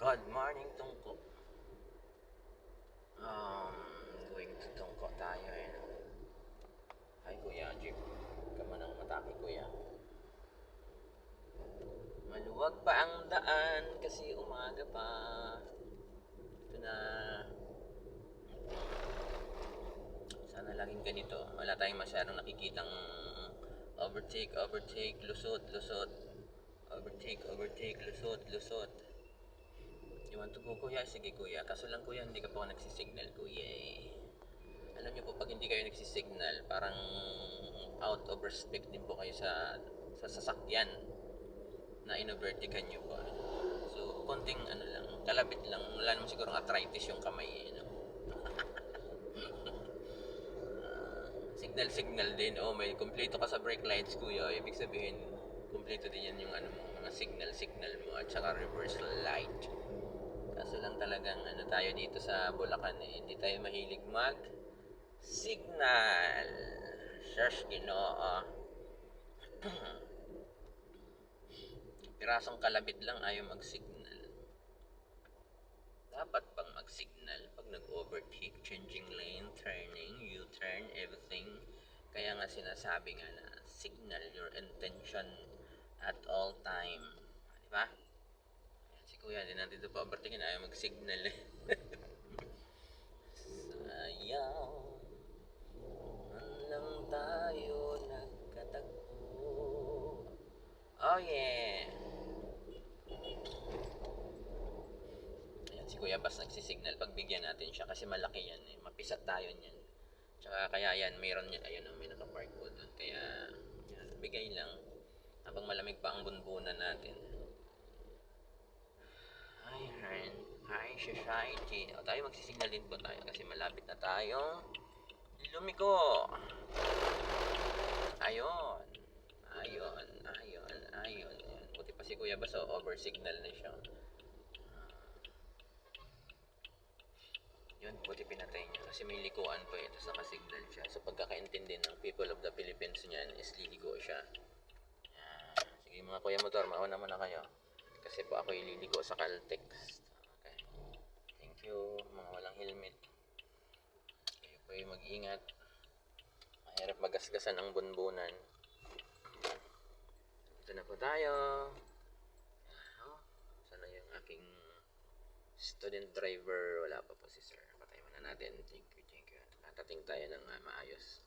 Good morning, Tungko. Going to Tungko tayo eh. Hi, Kuya Jeep. Kaman ang mataki, Kuya. Maluwag pa ang daan kasi umaga pa. Ito na. Sana laging ganito. Wala tayong masyadong nakikitang overtake, lusot. Overtake, lusot. You want to go, Kuya? Sige, Kuya. Kaso lang, Kuya, hindi ka pa nagsisignal, Kuya eh. Alam niyo po, pag hindi kayo nagsisignal, parang out of respect din po kayo sa sasakyan na inovertigan niyo po. So, konting lang, kalabit lang. Wala naman siguro arthritis yung kamay eh, no? Signal din. Oh, may kumpleto ka sa brake lights, Kuya. Ibig sabihin, kumpleto din yan yung mga signal mo at saka reverse light. Kaso lang talagang tayo dito sa Bulacan eh, hindi tayo mahilig signal. Search Ginoo. Pirasong kalabit lang ayaw mag-signal. Dapat pang mag-signal pag nag-overtake, changing lane, turning, U-turn, everything. Kaya nga sinasabi nga na signal your intention at all time. Diba? Si Kuya, hindi natin ito pa-overtakein, ayaw mag-signal eh. Sayang lang tayo nagkatagpo. Oh yeah. Ayan si Kuya Bas nagsisignal, pagbigyan natin siya kasi malaki yan eh. Mapisat tayo niyan. Tsaka kaya yan, mayroon yan. Ayun may nakapark po doon. Kaya yan, bigay lang habang malamig pa ang bunbunan natin. Hi society. O tayo magsisignal din po tayo kasi malapit na tayong lumiko. Ayun. Buti pa si Kuya Baso, over signal na siya. Yun, buti pinatay niya kasi may likuan pa ito sa nakasignal siya. So pagkakaintindi ng people of the Philippines niyan is liliko siya. Sige mga Kuya Motor, mauna muna kayo. Kasi po ako ililiko sa Caltex. Okay. Thank you, mga walang helmet. Kayo po yung mag-ingat. Mahirap magasgasan ang bunbunan. Ito na po tayo. Sana yung aking student driver. Wala pa po si sir. Patay muna natin. Thank you. Natating tayo ng maayos.